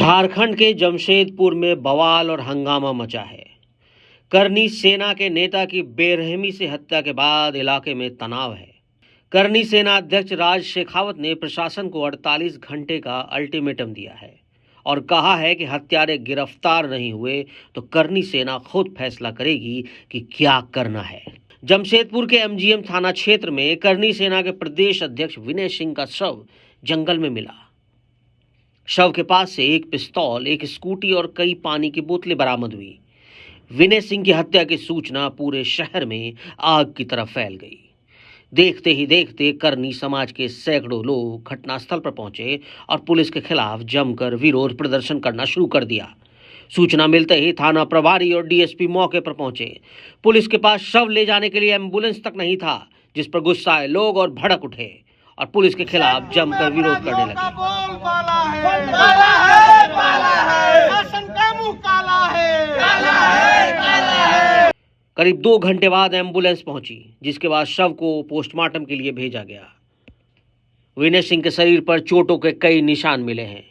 झारखंड के जमशेदपुर में बवाल और हंगामा मचा है। करनी सेना के नेता की बेरहमी से हत्या के बाद इलाके में तनाव है। करनी सेना अध्यक्ष राज शेखावत ने प्रशासन को 48 घंटे का अल्टीमेटम दिया है और कहा है कि हत्यारे गिरफ्तार नहीं हुए तो करनी सेना खुद फैसला करेगी कि क्या करना है। जमशेदपुर के एमजीएम थाना क्षेत्र में करनी सेना के प्रदेश अध्यक्ष विनय सिंह का शव जंगल में मिला। शव के पास से एक पिस्तौल, एक स्कूटी और कई पानी की बोतलें बरामद हुई। विनय सिंह की हत्या की सूचना पूरे शहर में आग की तरह फैल गई। देखते ही देखते करनी समाज के सैकड़ों लोग घटनास्थल पर पहुंचे और पुलिस के खिलाफ जमकर विरोध प्रदर्शन करना शुरू कर दिया। सूचना मिलते ही थाना प्रभारी और डीएसपी मौके पर पहुंचे। पुलिस के पास शव ले जाने के लिए एम्बुलेंस तक नहीं था, जिस पर गुस्साए लोग और भड़क उठे और पुलिस के खिलाफ जमकर विरोध करने लगे। करीब 2 घंटे बाद एम्बुलेंस पहुंची, जिसके बाद शव को पोस्टमार्टम के लिए भेजा गया। विनय सिंह के शरीर पर चोटों के कई निशान मिले हैं।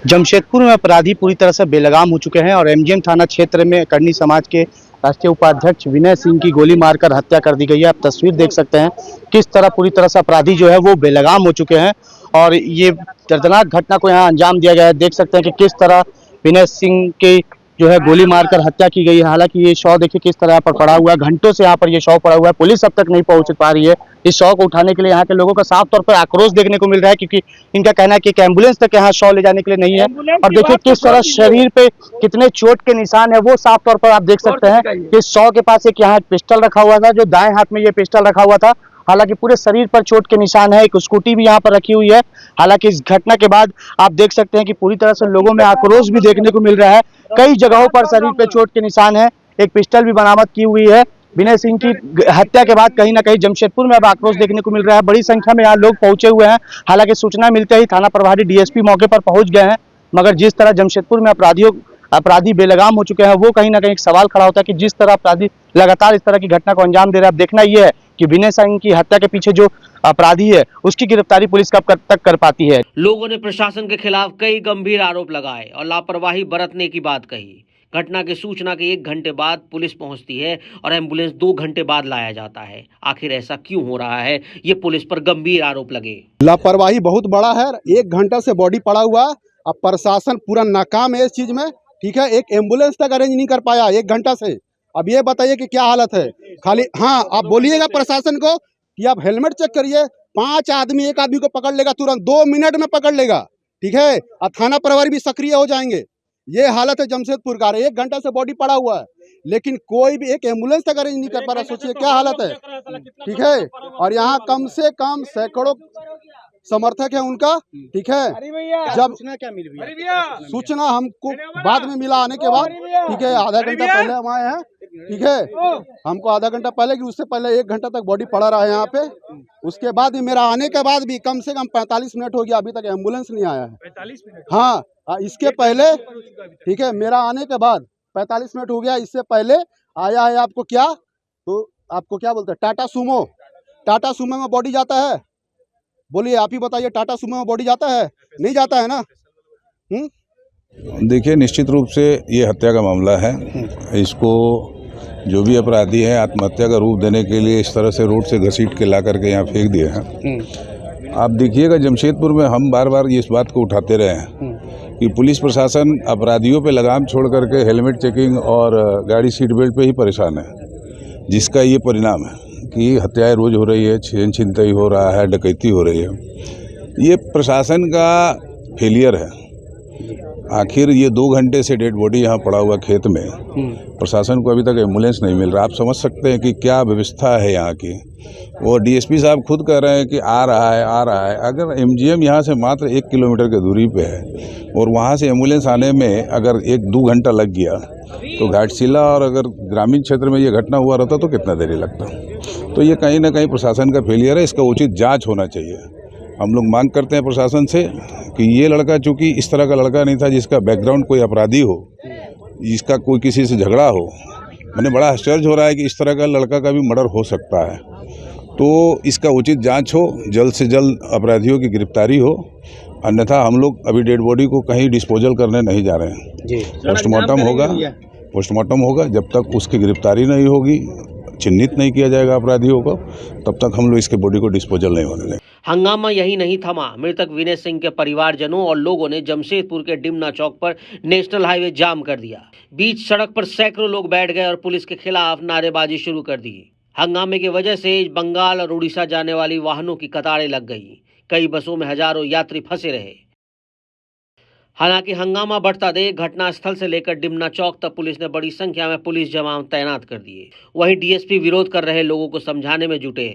जमशेदपुर में अपराधी पूरी तरह से बेलगाम हो चुके हैं और एमजीएम थाना क्षेत्र में करनी समाज के राष्ट्रीय उपाध्यक्ष विनय सिंह की गोली मारकर हत्या कर दी गई है। आप तस्वीर देख सकते हैं किस तरह पूरी तरह से अपराधी जो है वो बेलगाम हो चुके हैं और ये दर्दनाक घटना को यहाँ अंजाम दिया गया है। देख सकते हैं कि किस तरह विनय सिंह के जो है गोली मारकर हत्या की गई है। हालांकि ये शव देखिए किस तरह पर पड़ा हुआ है, घंटों से यहाँ पर ये शव पड़ा हुआ है। पुलिस अब तक नहीं पहुंच पा रही है। इस शव को उठाने के लिए यहाँ के लोगों का साफ तौर पर आक्रोश देखने को मिल रहा है, क्योंकि इनका कहना है कि एक एम्बुलेंस तक यहाँ शव ले जाने के लिए नहीं है। और देखिए किस तरह शरीर पे कितने चोट के निशान है वो साफ तौर पर आप देख सकते हैं। कि शव के पास एक यहाँ पिस्टल रखा हुआ था, जो दाएं हाथ में ये पिस्टल रखा हुआ था। हालांकि पूरे शरीर पर चोट के निशान है। एक स्कूटी भी यहाँ पर रखी हुई है। हालांकि इस घटना के बाद आप देख सकते हैं कि पूरी तरह से लोगों में आक्रोश भी देखने को मिल रहा है। कई जगहों पर शरीर पे चोट के निशान है। एक पिस्टल भी बरामद की हुई है। विनय सिंह की हत्या के बाद कहीं ना कहीं जमशेदपुर में अब आक्रोश देखने को मिल रहा है। बड़ी संख्या में यहाँ लोग पहुंचे हुए हैं। हालांकि सूचना मिलते ही थाना प्रभारी डीएसपी मौके पर पहुंच गए हैं, मगर जिस तरह जमशेदपुर में अपराधी बेलगाम हो चुके हैं, वो कहीं ना कहीं एक सवाल खड़ा होता है कि जिस तरह अपराधी लगातार इस तरह की घटना को अंजाम दे रहे हैं। अब देखना यह है कि विनय सिंह की हत्या के पीछे जो अपराधी है उसकी गिरफ्तारी पुलिस कब तक कर पाती है। लोगों ने प्रशासन के खिलाफ कई गंभीर आरोप लगाए और लापरवाही बरतने की बात कही। घटना की सूचना के 1 घंटे बाद पुलिस पहुंचती है और एम्बुलेंस 2 घंटे बाद लाया जाता है। आखिर ऐसा क्यों हो रहा है, ये पुलिस पर गंभीर आरोप लगे। लापरवाही बहुत बड़ा है। 1 घंटा से बॉडी पड़ा हुआ है। अब प्रशासन पूरा नाकाम है इस चीज में। ठीक है, एक एम्बुलेंस तक अरेंज नहीं कर पाया 1 घंटा से। अब ये बताइए कि क्या हालत है। खाली हाँ, आप बोलिएगा प्रशासन को कि आप हेलमेट चेक करिए। 5 आदमी एक आदमी को पकड़ लेगा तुरंत, 2 मिनट में पकड़ लेगा। ठीक है, और थाना प्रभारी भी सक्रिय हो जाएंगे। ये हालत है जमशेदपुर का। 1 घंटा से बॉडी पड़ा हुआ है, लेकिन कोई भी एक एम्बुलेंस तक अरेंज नहीं कर पा रहा। सोचिए क्या हालत है। ठीक है, और यहाँ कम से कम सैकड़ों समर्थक है उनका। ठीक है, जब क्या मिली सूचना हमको बाद में मिला आने के बाद। ठीक है, आधा घंटा पहले हम आए हैं। ठीक है, हमको आधा घंटा पहले कि उससे पहले 1 घंटा तक बॉडी पड़ा रहा है यहाँ पे। उसके बाद भी मेरा आने के बाद भी कम से कम 45 मिनट हो गया, अभी तक एम्बुलेंस नहीं आया है। 45 मिनट? हाँ, इसके पहले ठीक है, मेरा आने के बाद 45 मिनट हो गया। इससे पहले आया है आपको क्या, तो आपको क्या बोलते हैं, टाटा सूमो। टाटा सूमो में बॉडी जाता है? बोलिए, आप ही बताइए, टाटा सूमो में बॉडी जाता है? नहीं जाता है ना। देखिए, निश्चित रूप से ये हत्या का मामला है। इसको जो भी अपराधी हैं आत्महत्या का रूप देने के लिए इस तरह से रोड से घसीट के ला करके यहाँ फेंक दिए हैं। आप देखिएगा, जमशेदपुर में हम बार बार इस बात को उठाते रहे हैं कि पुलिस प्रशासन अपराधियों पे लगाम छोड़ करके हेलमेट चेकिंग और गाड़ी सीट बेल्ट पे ही परेशान है, जिसका ये परिणाम है कि हत्याएं रोज हो रही है, छीन छिनतई हो रहा है, डकैती हो रही है। ये प्रशासन का फेलियर है। आखिर ये 2 घंटे से डेड बॉडी यहाँ पड़ा हुआ खेत में, प्रशासन को अभी तक एम्बुलेंस नहीं मिल रहा। आप समझ सकते हैं कि क्या व्यवस्था है यहाँ की। और डीएसपी साहब खुद कह रहे हैं कि आ रहा है। अगर एमजीएम यहाँ से मात्र 1 किलोमीटर की दूरी पे है और वहाँ से एम्बुलेंस आने में अगर 1-2 घंटा लग गया तो घाटशिला और अगर ग्रामीण क्षेत्र में ये घटना हुआ रहता तो कितना देरी लगता। तो ये कहीं ना कहीं प्रशासन का फेलियर है। इसका उचित जाँच होना चाहिए। हम लोग मांग करते हैं प्रशासन से कि ये लड़का चूँकि इस तरह का लड़का नहीं था जिसका बैकग्राउंड कोई अपराधी हो, जिसका कोई किसी से झगड़ा हो। मैंने बड़ा आश्चर्य हो रहा है कि इस तरह का लड़का का भी मर्डर हो सकता है। तो इसका उचित जांच हो, जल्द से जल्द अपराधियों की गिरफ्तारी हो अन्यथा हम लोग अभी डेड बॉडी को कहीं डिस्पोजल करने नहीं जा रहे हैं जी। पोस्टमार्टम होगा जब तक उसकी गिरफ्तारी नहीं होगी, चिन्हित नहीं किया जाएगा अपराधियों को, तब तक हम लोग इसके बॉडी को डिस्पोजल नहीं होने देंगे। हंगामा यही नहीं थमा। मृतक विनय सिंह के परिवारजनों और लोगों ने जमशेदपुर के डिमना चौक पर नेशनल हाईवे जाम कर दिया। बीच सड़क पर सैकड़ों लोग बैठ गए और पुलिस के खिलाफ नारेबाजी शुरू कर दी। हंगामे की वजह से बंगाल और उड़ीसा जाने वाली वाहनों की कतारें लग गई। कई बसों में हजारों यात्री फंसे रहे। हालांकि हंगामा बढ़ता देख घटनास्थल से लेकर डिमना चौक तक पुलिस ने बड़ी संख्या में पुलिस जवान तैनात कर दिए। वहीं डीएसपी विरोध कर रहे लोगों को समझाने में जुटे।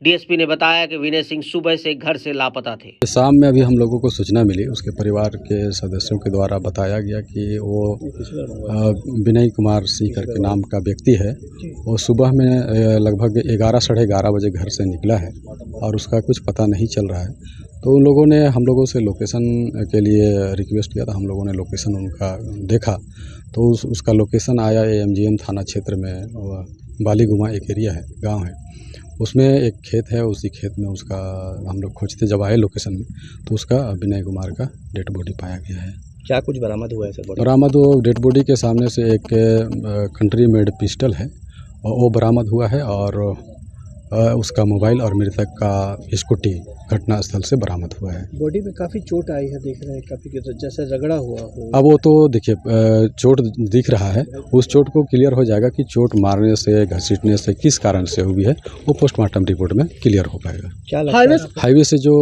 डीएसपी ने बताया कि विनय सिंह सुबह से घर से लापता थे। शाम में अभी हम लोगों को सूचना मिली, उसके परिवार के सदस्यों के द्वारा बताया गया कि वो विनय कुमार सिंह करके नाम का व्यक्ति है। वो सुबह में लगभग 11 साढ़े 11 बजे घर से निकला है और उसका कुछ पता नहीं चल रहा है। तो उन लोगों ने हम लोगों से लोकेशन के लिए रिक्वेस्ट किया था। हम लोगों ने लोकेशन उनका देखा तो उसका लोकेशन आया एमजीएम थाना क्षेत्र में बालीगुमा एक एरिया है, गांव है। उसमें एक खेत है, उसी खेत में उसका हम लोग खोजते जब आए लोकेशन में तो उसका विनय कुमार का डेड बॉडी पाया गया है। क्या कुछ बरामद हुआ है सर? बरामद वो डेड बॉडी के सामने से एक कंट्री मेड पिस्टल है और वो बरामद हुआ है और उसका मोबाइल और मृतक का स्कूटी घटनास्थल से बरामद हुआ है। बॉडी में काफ़ी चोट आई है, देख रहे हैं काफ़ी जैसे रगड़ा हुआ हो। अब वो तो देखिए चोट दिख रहा है, उस चोट को क्लियर हो जाएगा कि चोट मारने से घसीटने से किस कारण से हुई है, वो पोस्टमार्टम रिपोर्ट में क्लियर हो पाएगा। क्या हाईवे से जो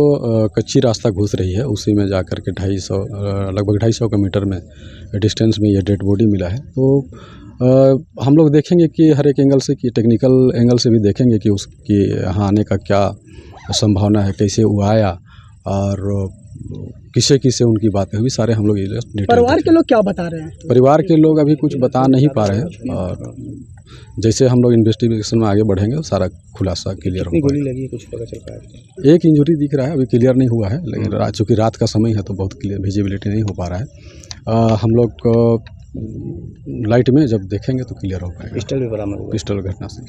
कच्ची रास्ता घुस रही है उसी में जाकर के लगभग 250 मीटर में डिस्टेंस में ये डेड बॉडी मिला है। तो हम लोग देखेंगे कि हर एक एंगल से, कि टेक्निकल एंगल से भी देखेंगे कि उसकी यहाँ आने का क्या संभावना है, कैसे वो आया और किसे किसे उनकी बातें हुई, सारे हम लोग परिवार के लोग क्या बता रहे हैं? परिवार के लोग अभी कुछ बता नहीं पा रहे हैं और जैसे हम लोग इन्वेस्टिगेशन में आगे बढ़ेंगे सारा खुलासा क्लियर होगा। गोली लगी कुछ पता चल पाया? एक इंजरी दिख रहा है, अभी क्लियर नहीं हुआ है, लेकिन चूँकि रात का समय है तो बहुत क्लियर विजिबिलिटी नहीं हो पा रहा है। हम लोग लाइट में जब देखेंगे तो क्लियर हो पाएगा। पिस्टल भी बरामद हुआ? पिस्टल घटना से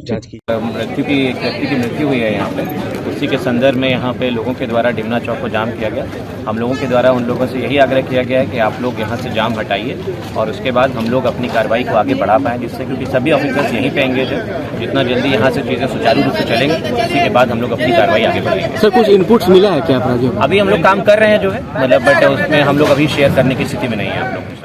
जांच की। एक व्यक्ति की मृत्यु हुई है यहाँ पे। उसी के संदर्भ में यहाँ पे लोगों के द्वारा डिमना चौक को जाम किया गया। हम लोगों के द्वारा उन लोगों से यही आग्रह किया गया है कि आप लोग यहाँ से जाम हटाइए और उसके बाद हम लोग अपनी कार्रवाई को आगे बढ़ा पाएँ, जिससे क्योंकि सभी ऑफिसर्स यहीं पे एंगेज है। जितना जल्दी यहाँ से चीज़ें सुचारू रूप से चलेंगी उसी के बाद हम लोग अपनी कार्रवाई आगे बढ़ाएंगे। सर कुछ इनपुट्स मिला है क्या अपराधियों? अभी हम लोग काम कर रहे हैं जो है, मतलब बट उसमें हम लोग अभी शेयर करने की स्थिति में नहीं है आप लोग।